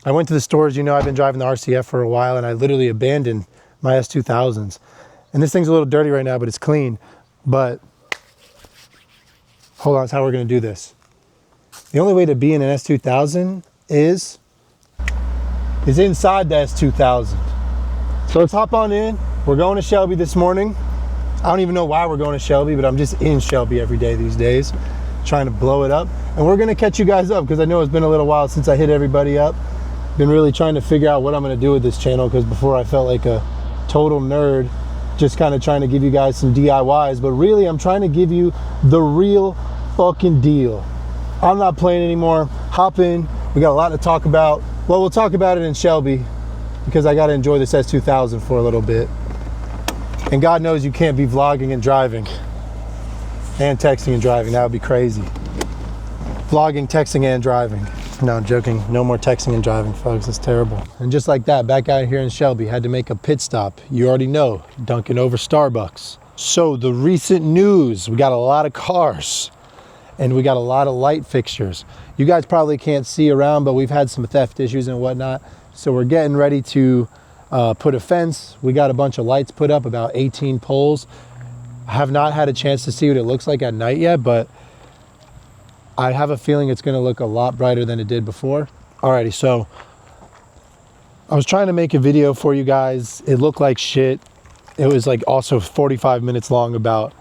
I went to the stores, you know, I've been driving the RCF for a while, and I literally abandoned my S2000s. And this thing's a little dirty right now, but it's clean. But hold on, that's how we're gonna do this. The only way to be in an S2000 is inside the S2000. So let's hop on in. We're going to Shelby this morning. I don't even know why we're going to Shelby, but I'm just in Shelby every day these days, trying to blow it up. And we're gonna catch you guys up, because I know it's been a little while since I hit everybody up. Been really trying to figure out what I'm gonna do with this channel, because before I felt like a total nerd, just kind of trying to give you guys some DIYs, but really I'm trying to give you the real fucking deal. I'm not playing anymore. Hop in. We got a lot to talk about. Well, we'll talk about it in Shelby, because I got to enjoy this S2000 for a little bit. And God knows you can't be vlogging and driving and texting and driving. That would be crazy. Vlogging, texting, and driving. No, I'm joking. No more texting and driving, folks. It's terrible. And just like that, back out here in Shelby, had to make a pit stop. You already know, Dunkin' over Starbucks. So the recent news, we got a lot of cars and we got a lot of light fixtures. You guys probably can't see around, but we've had some theft issues and whatnot. So we're getting ready to put a fence. We got a bunch of lights put up, about 18 poles. I have not had a chance to see what it looks like at night yet, but I have a feeling it's gonna look a lot brighter than it did before. Alrighty, so I was trying to make a video for you guys. It looked like shit. It was like also 45 minutes long about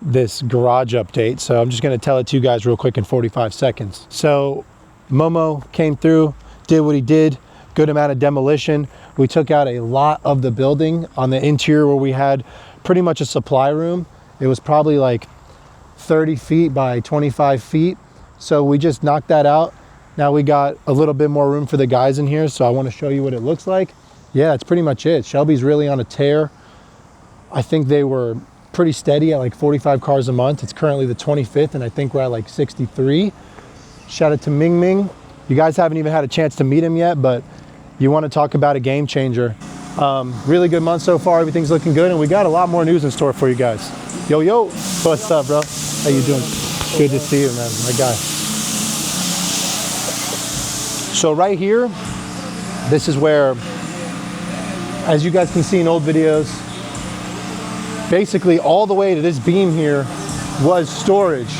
this garage update. So I'm just gonna tell it to you guys real quick in 45 seconds. So Momo came through, did what he did, good amount of demolition. We took out a lot of the building on the interior where we had pretty much a supply room. It was probably like 30 feet by 25 feet. So we just knocked that out. Now we got a little bit more room for the guys in here. So I want to show you what it looks like. Yeah, that's pretty much it. Shelby's really on a tear. I think they were pretty steady at like 45 cars a month. It's currently the 25th and I think we're at like 63. Shout out to Ming Ming. You guys haven't even had a chance to meet him yet, but you want to talk about a game changer. Really good month so far. Everything's looking good and we got a lot more news in store for you guys. Yo, yo, what's up, bro? How you doing? Good to see you, man, my guy. So right here, this is where, as you guys can see in old videos, basically all the way to this beam here was storage.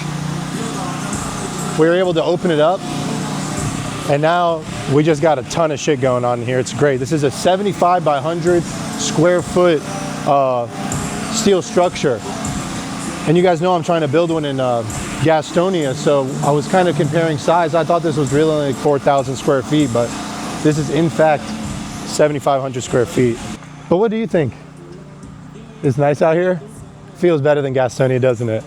We were able to open it up and now we just got a ton of shit going on here. It's great. This is a 75 by 100 square foot steel structure. And you guys know I'm trying to build one in Gastonia, so I was kind of comparing size. I thought this was really like 4,000 square feet, but this is in fact 7,500 square feet. But what do you think? It's nice out here? Feels better than Gastonia, doesn't it?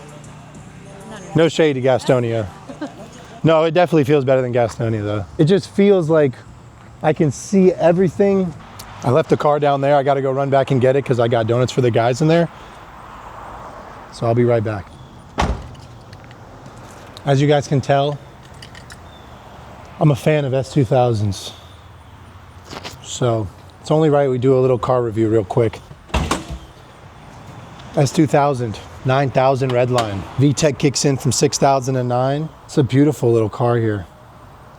No shade to Gastonia. No, it definitely feels better than Gastonia though. It just feels like I can see everything. I left the car down there. I got to go run back and get it because I got donuts for the guys in there. So I'll be right back. As you guys can tell, I'm a fan of S2000s. So it's only right we do a little car review real quick. S2000, 9,000 redline. VTEC kicks in from 6,009. It's a beautiful little car here.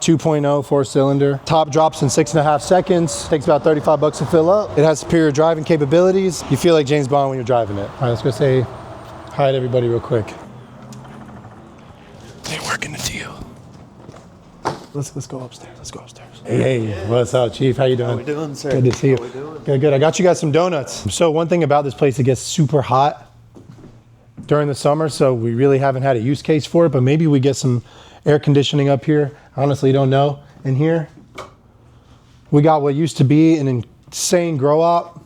2.0 4-cylinder. Top drops in 6.5 seconds. Takes about 35 bucks to fill up. It has superior driving capabilities. You feel like James Bond when you're driving it. All right, let's go say hi to everybody real quick. They're working the deal. Let's go upstairs. Let's go upstairs. Hey, what's up, Chief? How you doing? How we doing, sir? Good to see you. How we doing? Good, good. I got you guys some donuts. So one thing about this place, it gets super hot during the summer, so we really haven't had a use case for it, but maybe we get some air conditioning up here. Honestly, don't know. In here, we got what used to be an insane grow op.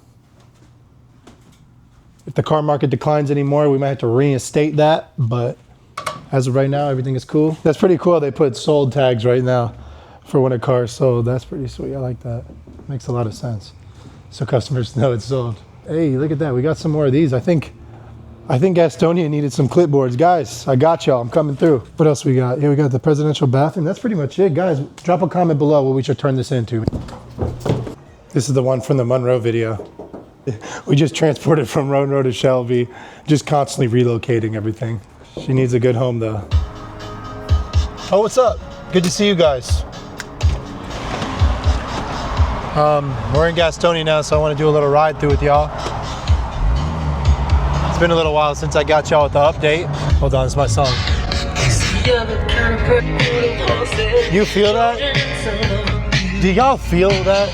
If the car market declines anymore, we might have to reinstate that, but as of right now, everything is cool. That's pretty cool. They put sold tags right now for when a car is sold. That's pretty sweet. I like that. Makes a lot of sense. So customers know it's sold. Hey, look at that. We got some more of these. I think Gastonia needed some clipboards. Guys, I got y'all. I'm coming through. What else we got? Here we got the presidential bathroom. That's pretty much it. Guys, drop a comment below what we should turn this into. This is the one from the Monroe video. We just transported from Monroe to Shelby, just constantly relocating everything. She needs a good home though. Oh, what's up? Good to see you guys. We're in Gastonia now, so I want to do a little ride through with y'all. It's been a little while since I got y'all with the update. Hold on, it's my song. You feel that? Do y'all feel that?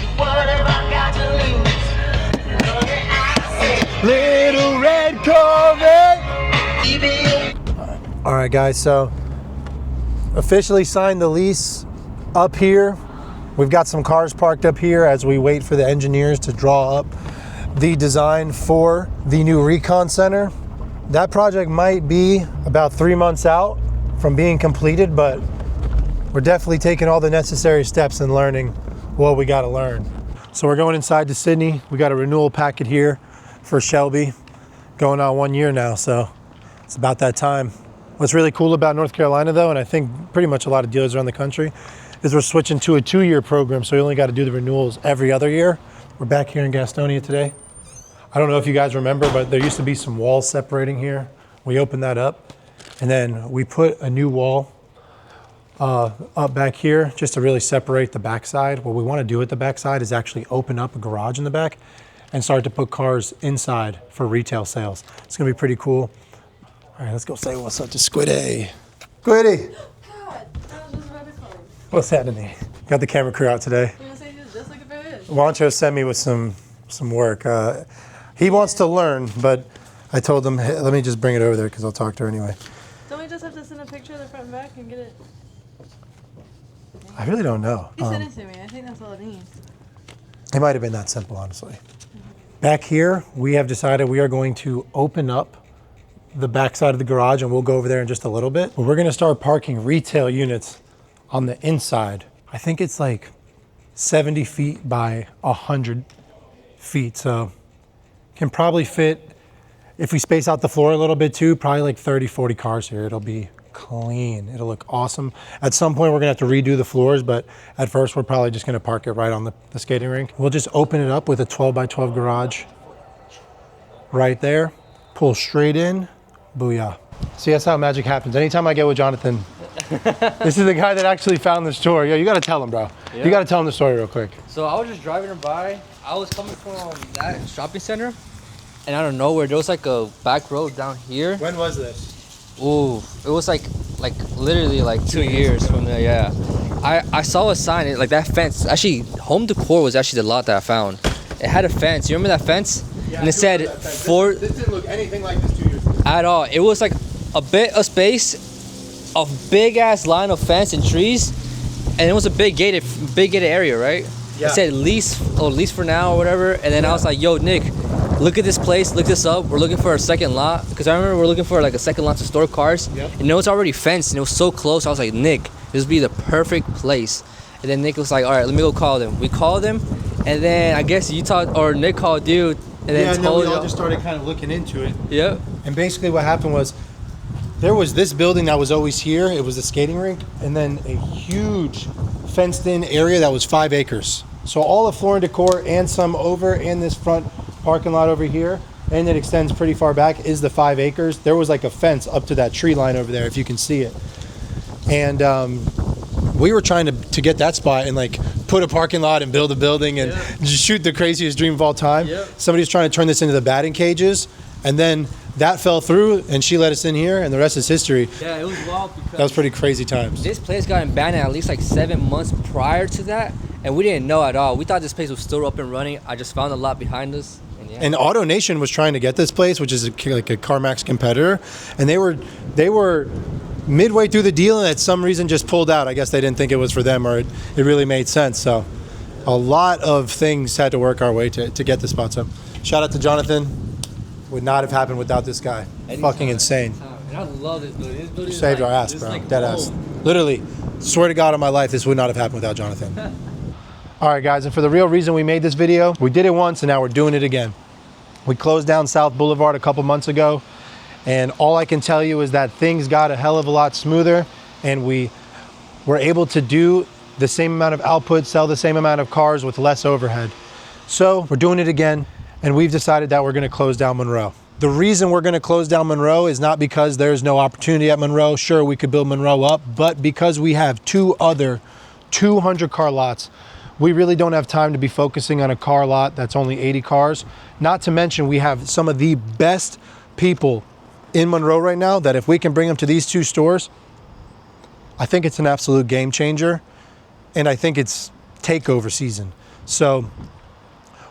Little red Corvette. All right, guys, so officially signed the lease up here. We've got some cars parked up here as we wait for the engineers to draw up the design for the new recon center. That project might be about 3 months out from being completed, but we're definitely taking all the necessary steps and learning what we got to learn. So we're going inside to Sydney. We got a renewal packet here for Shelby, going on 1 year now, so it's about that time. What's really cool about North Carolina though, and I think pretty much a lot of dealers around the country, is we're switching to a 2-year program, so you only got to do the renewals every other year. We're back here in Gastonia today. I don't know if you guys remember, but there used to be some walls separating here. We opened that up, and then we put a new wall up back here just to really separate the backside. What we want to do at the backside is actually open up a garage in the back and start to put cars inside for retail sales. It's gonna be pretty cool. All right, let's go say what's up to Squiddy. Squiddy! What's happening? Got the camera crew out today. Juancho sent me with some work. He wants to learn, but I told him, hey, let me just bring it over there because I'll talk to her anyway. Don't we just have to send a picture of the front and back and get it? I really don't know. He sent it to me. I think that's all it needs. It might have been that simple, honestly. Back here, we have decided we are going to open up the back side of the garage, and we'll go over there in just a little bit. But we're going to start parking retail units on the inside. I think it's like 70 feet by 100 feet. So can probably fit, if we space out the floor a little bit too, probably like 30, 40 cars here. It'll be clean. It'll look awesome. At some point, we're gonna have to redo the floors, but at first, we're probably just gonna park it right on the skating rink. We'll just open it up with a 12 by 12 garage right there. Pull straight in, booyah. See, that's how magic happens. Anytime I get with Jonathan, this is the guy that actually found the store. Yo, you gotta tell him, bro. Yeah. You gotta tell him the story real quick. So I was just driving by. I was coming from that shopping center, and out of nowhere, there was like a back road down here. When was this? Ooh, it was like literally like 2 years from there, yeah. I saw a sign, like that fence. Actually, home decor was actually the lot that I found. It had a fence. You remember that fence? Yeah, and it said for. This didn't look anything like this 2 years ago. At all. It was like a bit of space, a big ass line of fence and trees, and it was a big gated area, right? Yeah. It said lease for now or whatever. And then I was like, yo, Nick, look at this place, look this up. We're looking for a second lot. Because I remember we're looking for like a second lot to store cars. Yep. And it was already fenced and it was so close. I was like, Nick, this would be the perfect place. And then Nick was like, all right, let me go call them. We called them. And then I guess Nick called you. And then we all just started kind of looking into it. Yep. And basically what happened was, there was this building that was always here. It was a skating rink. And then a huge fenced in area that was 5 acres. So all of Floor & Decor and some over in this front parking lot over here, and it extends pretty far back, is the 5 acres. There was like a fence up to that tree line over there, if you can see it. And we were trying to get that spot and like put a parking lot and build a building and just shoot the craziest dream of all time. Somebody was trying to turn this into the batting cages, and then that fell through and she let us in here, and the rest is history. Yeah, it was wild because that was pretty crazy times. This place got abandoned at least like 7 months prior to that, and we didn't know at all. We thought this place was still up and running. I just found a lot behind us. And Auto Nation was trying to get this place, which is like a CarMax competitor, and they were midway through the deal and at some reason just pulled out. I guess they didn't think it was for them, or it really made sense. So a lot of things had to work our way to get the spots up. Shout out to Jonathan. Would not have happened without this guy. Fucking insane. And I love this building. This building saved our ass, bro. Dead ass. Literally, swear to God on my life, this would not have happened without Jonathan. All right, guys, and for the real reason we made this video, we did it once and now we're doing it again. We closed down South Boulevard a couple months ago, and all I can tell you is that things got a hell of a lot smoother, and we were able to do the same amount of output, sell the same amount of cars with less overhead. So we're doing it again, and we've decided that we're gonna close down Monroe. The reason we're gonna close down Monroe is not because there's no opportunity at Monroe. Sure, we could build Monroe up, but because we have 2 other 200 car lots we really don't have time to be focusing on a car lot that's only 80 cars. Not to mention we have some of the best people in Monroe right now that if we can bring them to these two stores, I think it's an absolute game changer. And I think it's takeover season. So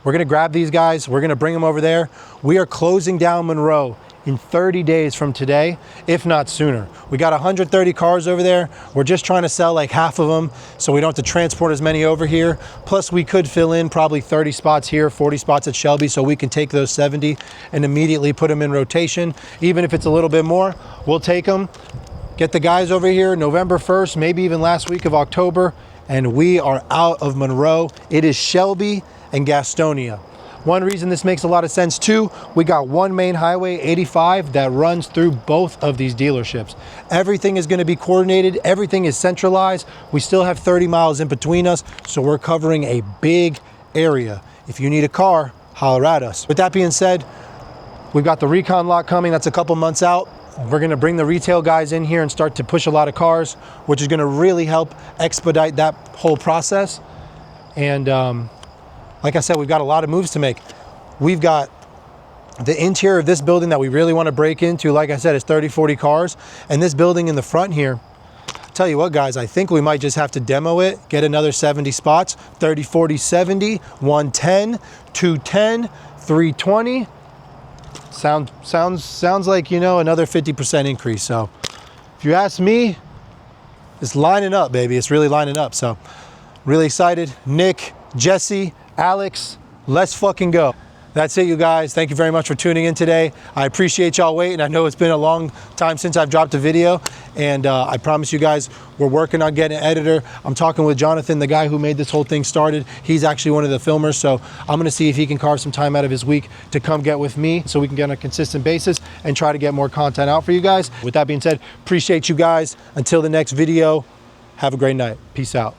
we're gonna grab these guys, we're gonna bring them over there. We are closing down Monroe in 30 days from today, if not sooner. We got 130 cars over there. We're just trying to sell like half of them so we don't have to transport as many over here. Plus we could fill in probably 30 spots here, 40 spots at Shelby, so we can take those 70 and immediately put them in rotation. Even if it's a little bit more, we'll take them. Get the guys over here November 1st, maybe even last week of October, and we are out of Monroe. It is Shelby and Gastonia. One reason this makes a lot of sense too, we got one main highway, 85, that runs through both of these dealerships. Everything is going to be coordinated, everything is centralized. We still have 30 miles in between us, so we're covering a big area. If you need a car, holler at us. With that being said, we've got the recon lot coming, that's a couple months out. We're going to bring the retail guys in here and start to push a lot of cars, which is going to really help expedite that whole process. And like I said, we've got a lot of moves to make. We've got the interior of this building that we really want to break into. Like I said, it's 30, 40 cars. And this building in the front here, I'll tell you what, guys, I think we might just have to demo it, get another 70 spots, 30, 40, 70, 110, 210, 320. Sounds like, you know, another 50% increase. So if you ask me, it's lining up, baby. It's really lining up. So really excited. Nick, Jesse, Alex, let's fucking go. That's it, you guys. Thank you very much for tuning in today. I appreciate y'all waiting. I know it's been a long time since I've dropped a video, and I promise you guys, we're working on getting an editor. I'm talking with Jonathan, the guy who made this whole thing started. He's actually one of the filmers, so I'm gonna see if he can carve some time out of his week to come get with me so we can get on a consistent basis and try to get more content out for you guys. With that being said, appreciate you guys. Until the next video, have a great night. Peace out.